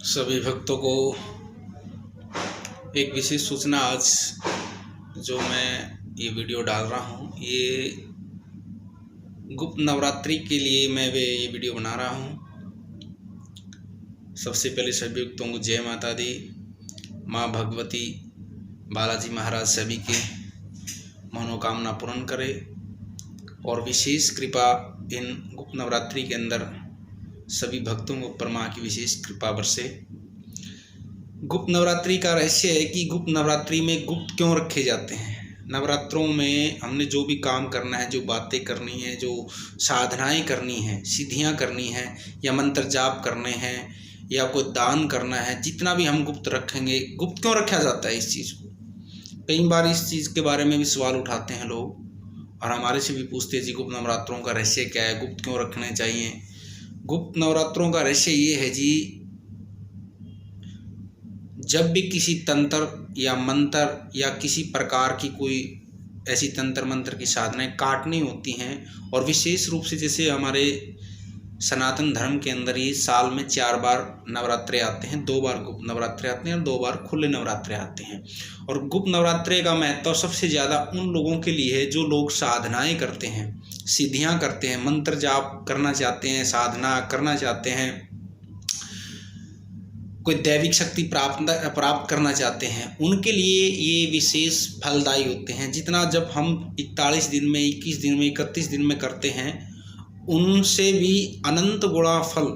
सभी भक्तों को एक विशेष सूचना। आज जो मैं ये वीडियो डाल रहा हूँ, ये गुप्त नवरात्रि के लिए मैं ये वीडियो बना रहा हूँ। सबसे पहले सभी भक्तों को जय माता दी। माँ भगवती, बालाजी महाराज सभी के मनोकामना पूर्ण करे और विशेष कृपा इन गुप्त नवरात्रि के अंदर सभी भक्तों को ऊपर माँ की विशेष कृपा बरसे। गुप्त नवरात्रि का रहस्य है कि गुप्त नवरात्रि में गुप्त क्यों रखे जाते हैं। नवरात्रों में हमने जो भी काम करना है, जो बातें करनी है, जो साधनाएं करनी है, सिद्धियां करनी है, या मंत्र जाप करने हैं, या कोई दान करना है, जितना भी हम गुप्त रखेंगे। गुप्त क्यों रखा जाता है इस चीज़ को? कई बार इस चीज़ के बारे में भी सवाल उठाते हैं लोग और हमारे से भी पूछते हैं जी गुप्त नवरात्रों का रहस्य क्या है, गुप्त क्यों रखने चाहिए। गुप्त नवरात्रों का रहस्य ये है जी, जब भी किसी तंत्र या मंत्र या किसी प्रकार की कोई ऐसी तंत्र मंत्र की साधनाएं काटनी होती हैं, और विशेष रूप से जैसे हमारे सनातन धर्म के अंदर ये साल में 4 बार नवरात्रे आते हैं, 2 बार गुप्त नवरात्रे आते हैं और 2 बार खुले नवरात्रे आते हैं। और गुप्त नवरात्रे का महत्व सबसे ज़्यादा उन लोगों के लिए है जो लोग साधनाएं करते हैं, सिद्धियां करते हैं, मंत्र जाप करना चाहते हैं, साधना करना चाहते हैं, कोई दैविक शक्ति प्राप्त करना चाहते हैं। उनके लिए ये विशेष फलदायी होते हैं। जितना जब हम 41 दिन में, 21 दिन में, 31 दिन में करते हैं, उनसे भी अनंत गुणा फल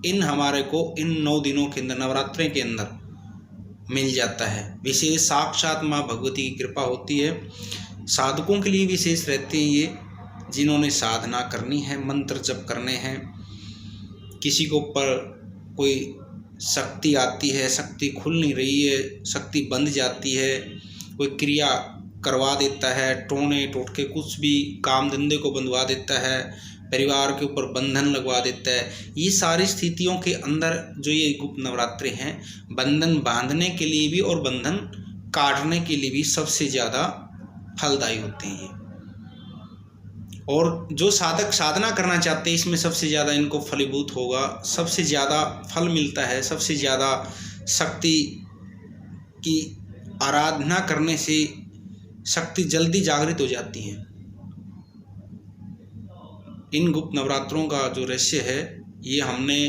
इन हमारे को इन 9 दिनों के अंदर, नवरात्रि के अंदर मिल जाता है। विशेष साक्षात माँ भगवती की कृपा होती है। साधकों के लिए विशेष रहते हैं ये, जिन्होंने साधना करनी है, मंत्र जप करने हैं, किसी को पर कोई शक्ति आती है, शक्ति खुल नहीं रही है, शक्ति बंध जाती है, कोई क्रिया करवा देता है, टोने टोटके कुछ भी काम धंधे को बंधवा देता है, परिवार के ऊपर बंधन लगवा देता है। ये सारी स्थितियों के अंदर जो ये गुप्त नवरात्रि हैं, बंधन बांधने के लिए भी और बंधन काटने के लिए भी सबसे ज़्यादा फलदायी होते हैं ये। और जो साधक साधना करना चाहते हैं, इसमें सबसे ज़्यादा इनको फलीभूत होगा, सबसे ज़्यादा फल मिलता है, सबसे ज़्यादा शक्ति की आराधना करने से शक्ति जल्दी जागृत हो जाती है। इन गुप्त नवरात्रों का जो रहस्य है, ये हमने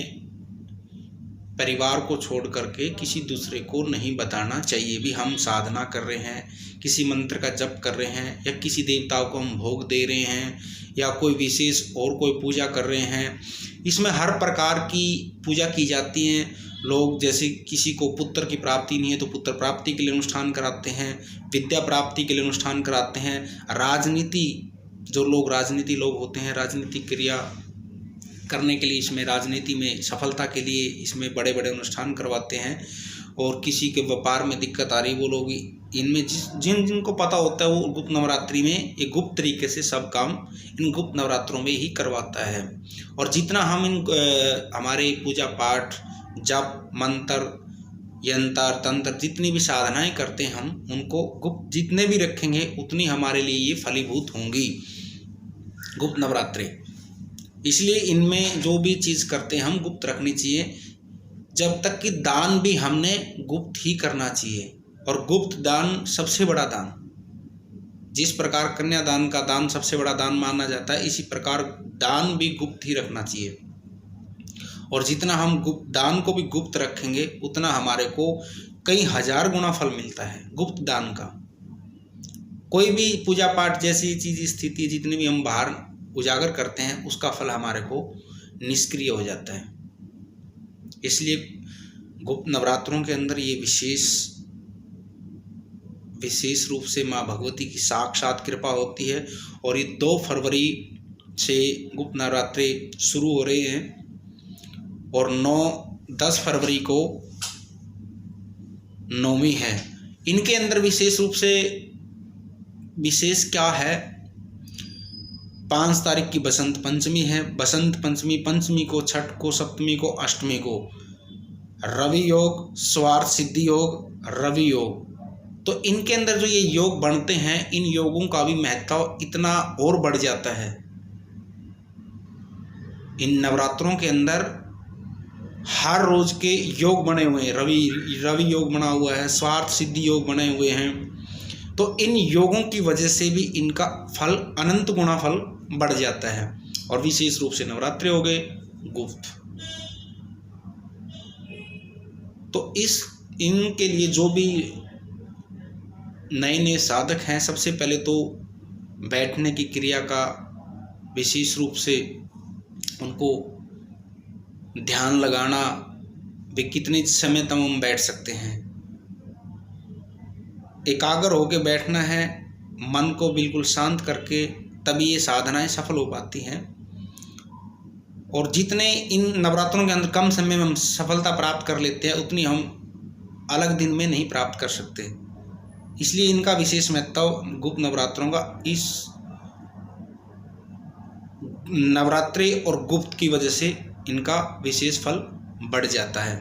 परिवार को छोड़ करके किसी दूसरे को नहीं बताना चाहिए। भी हम साधना कर रहे हैं, किसी मंत्र का जप कर रहे हैं, या किसी देवताओं को हम भोग दे रहे हैं, या कोई विशेष और कोई पूजा कर रहे हैं, इसमें हर प्रकार की पूजा की जाती है। लोग जैसे किसी को पुत्र की प्राप्ति नहीं है तो पुत्र प्राप्ति के लिए अनुष्ठान कराते हैं, विद्या प्राप्ति के लिए अनुष्ठान कराते हैं। राजनीति, जो लोग राजनीति लोग होते हैं, राजनीतिक क्रिया करने के लिए, इसमें राजनीति में सफलता के लिए इसमें बड़े बड़े अनुष्ठान करवाते हैं। और किसी के व्यापार में दिक्कत आ रही, वो लोग इनमें जिनको पता होता है, वो गुप्त नवरात्रि में एक गुप्त तरीके से सब काम इन गुप्त नवरात्रों में ही करवाता है। और जितना हम हमारे पूजा पाठ, जप, मंत्र, यंत्र, तंत्र, जितनी भी साधनाएं करते हैं, हम उनको गुप्त जितने भी रखेंगे उतनी हमारे लिए ये फलीभूत होंगी गुप्त नवरात्रि। इसलिए इनमें जो भी चीज़ करते हैं हम गुप्त रखनी चाहिए। जब तक कि दान भी हमने गुप्त ही करना चाहिए। और गुप्त दान सबसे बड़ा दान, जिस प्रकार कन्यादान का दान सबसे बड़ा दान माना जाता है, इसी प्रकार दान भी गुप्त ही रखना चाहिए। और जितना हम गुप्त दान को भी गुप्त रखेंगे, उतना हमारे को कई हजार गुना फल मिलता है गुप्त दान का। कोई भी पूजा पाठ जैसी चीज़, स्थिति, जितनी भी हम बाहर उजागर करते हैं, उसका फल हमारे को निष्क्रिय हो जाता है। इसलिए गुप्त नवरात्रों के अंदर ये विशेष रूप से माँ भगवती की साक्षात कृपा होती है। और ये 2 फरवरी से गुप्त नवरात्रि शुरू हो रहे हैं और 10 फरवरी को नवमी है। इनके अंदर विशेष रूप से विशेष क्या है, 5 तारीख की बसंत पंचमी है। बसंत पंचमी को, छठ को, सप्तमी को, अष्टमी को रवि योग, स्वार्थ सिद्धि योग, रवि योग। तो इनके अंदर जो ये योग बनते हैं, इन योगों का भी महत्व इतना और बढ़ जाता है। इन नवरात्रों के अंदर हर रोज के योग बने हुए हैं, रवि योग बना हुआ है, स्वार्थ सिद्धि योग बने हुए हैं। तो इन योगों की वजह से भी इनका फल अनंत गुना फल बढ़ जाता है। और विशेष रूप से नवरात्रि हो गए गुप्त। तो इनके लिए जो भी नए नए साधक हैं, सबसे पहले तो बैठने की क्रिया का विशेष रूप से उनको ध्यान लगाना, वे कितने समय तक हम बैठ सकते हैं, एकाग्र होकर बैठना है, मन को बिल्कुल शांत करके, तभी ये साधनाएं सफल हो पाती हैं। और जितने इन नवरात्रों के अंदर कम समय में हम सफलता प्राप्त कर लेते हैं, उतनी हम अलग दिन में नहीं प्राप्त कर सकते। इसलिए इनका विशेष महत्व गुप्त नवरात्रों का इस नवरात्रि और गुप्त की वजह से इनका विशेष फल बढ़ जाता है।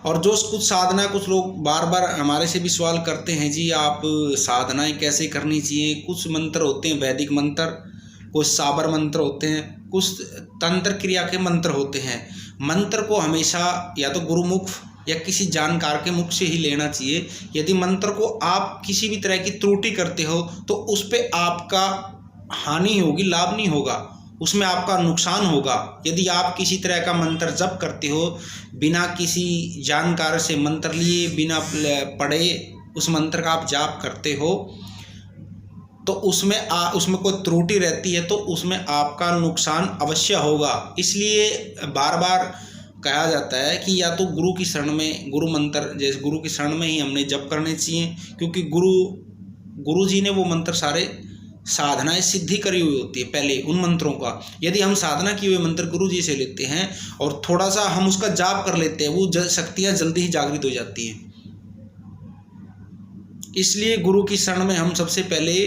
और जो कुछ साधना, कुछ लोग बार बार हमारे से भी सवाल करते हैं, जी आप साधनाएं कैसे करनी चाहिए। कुछ मंत्र होते हैं वैदिक मंत्र, कुछ साबर मंत्र होते हैं, कुछ तंत्र क्रिया के मंत्र होते हैं। मंत्र को हमेशा या तो गुरुमुख या किसी जानकार के मुख से ही लेना चाहिए। यदि मंत्र को आप किसी भी तरह की त्रुटि करते हो तो उस पर आपका हानि होगी, लाभ नहीं होगा, उसमें आपका नुकसान होगा। यदि आप किसी तरह का मंत्र जप करते हो, बिना किसी जानकार से मंत्र लिए, बिना पढ़े उस मंत्र का आप जाप करते हो, तो उसमें कोई त्रुटि रहती है तो उसमें आपका नुकसान अवश्य होगा। इसलिए बार बार कहा जाता है कि या तो गुरु की शरण में, गुरु मंत्र जैसे गुरु की शरण में ही हमने जप करने चाहिए, क्योंकि गुरु जी ने वो मंत्र सारे साधनाएं सिद्धि करी हुई होती है पहले उन मंत्रों का। यदि हम साधना किए हुए मंत्र गुरु जी से लेते हैं और थोड़ा सा हम उसका जाप कर लेते हैं, वो शक्तियां जल्दी ही जागृत हो जाती हैं। इसलिए गुरु की शरण में हम सबसे पहले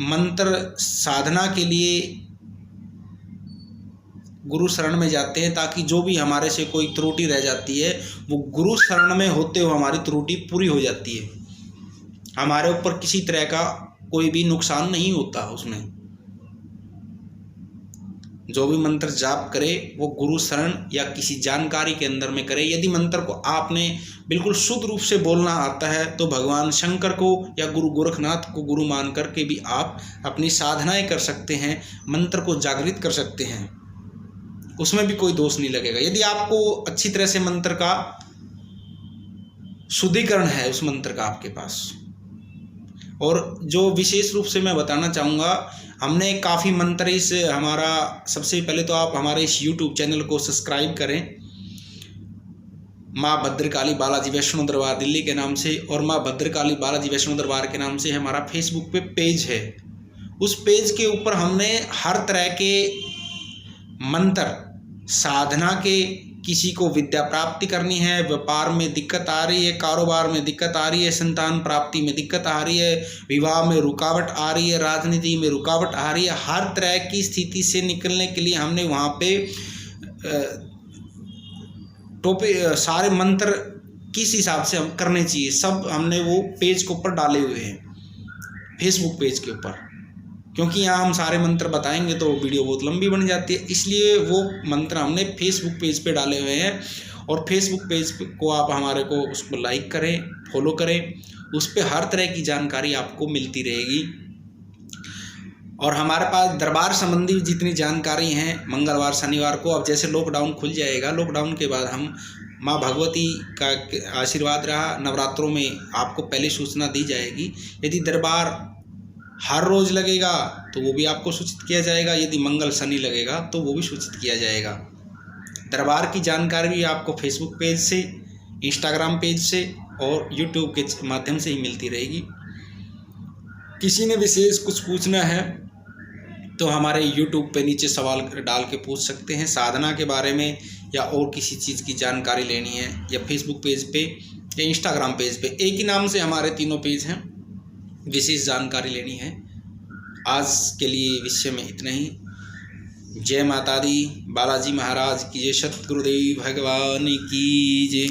मंत्र साधना के लिए गुरु शरण में जाते हैं, ताकि जो भी हमारे से कोई त्रुटि रह जाती है वो गुरु शरण में होते हुए हमारी त्रुटि पूरी हो जाती है। हमारे ऊपर किसी तरह का कोई भी नुकसान नहीं होता। उसमें जो भी मंत्र जाप करे वो गुरु शरण या किसी जानकारी के अंदर में करे। यदि मंत्र को आपने बिल्कुल शुद्ध रूप से बोलना आता है तो भगवान शंकर को या गुरु गोरखनाथ को गुरु मान करके भी आप अपनी साधनाएं कर सकते हैं, मंत्र को जागृत कर सकते हैं, उसमें भी कोई दोष नहीं लगेगा। यदि आपको अच्छी तरह से मंत्र का शुद्धिकरण है उस मंत्र का आपके पास। और जो विशेष रूप से मैं बताना चाहूँगा, हमने काफ़ी मंत्र इस हमारा, सबसे पहले तो आप हमारे इस YouTube चैनल को सब्सक्राइब करें, माँ भद्रकाली बालाजी वैष्णो दरबार दिल्ली के नाम से, और माँ भद्रकाली बालाजी वैष्णो दरबार के नाम से हमारा फेसबुक पे पेज है। उस पेज के ऊपर हमने हर तरह के मंत्र, साधना के, किसी को विद्या प्राप्ति करनी है, व्यापार में दिक्कत आ रही है, कारोबार में दिक्कत आ रही है, संतान प्राप्ति में दिक्कत आ रही है, विवाह में रुकावट आ रही है, राजनीति में रुकावट आ रही है, हर तरह की स्थिति से निकलने के लिए हमने वहाँ पे सारे मंत्र किस हिसाब से हम करने चाहिए, सब हमने वो पेज के ऊपर डाले हुए हैं, फेसबुक पेज के ऊपर। क्योंकि यहाँ हम सारे मंत्र बताएंगे तो वीडियो बहुत लंबी बन जाती है, इसलिए वो मंत्र हमने फेसबुक पेज पे डाले हुए हैं। और फेसबुक पेज को आप हमारे को उसको लाइक करें, फॉलो करें, उस पर हर तरह की जानकारी आपको मिलती रहेगी। और हमारे पास दरबार संबंधी जितनी जानकारी हैं, मंगलवार शनिवार को, अब जैसे लॉकडाउन खुल जाएगा, लॉकडाउन के बाद हम माँ भगवती का आशीर्वाद रहा, नवरात्रों में आपको पहले सूचना दी जाएगी। यदि दरबार हर रोज़ लगेगा तो वो भी आपको सूचित किया जाएगा, यदि मंगल शनि लगेगा तो वो भी सूचित किया जाएगा। दरबार की जानकारी भी आपको फेसबुक पेज से, इंस्टाग्राम पेज से और यूट्यूब के माध्यम से ही मिलती रहेगी। किसी ने विशेष कुछ पूछना है तो हमारे यूट्यूब पे नीचे सवाल डाल के पूछ सकते हैं, साधना के बारे में या और किसी चीज़ की जानकारी लेनी है, या फेसबुक पेज पे या इंस्टाग्राम पेज पे, एक ही नाम से हमारे तीनों पेज हैं, विशेष जानकारी लेनी है। आज के लिए विषय में इतना ही। जय माता दी, बालाजी महाराज की जय, सतगुरुदेव भगवान की जय।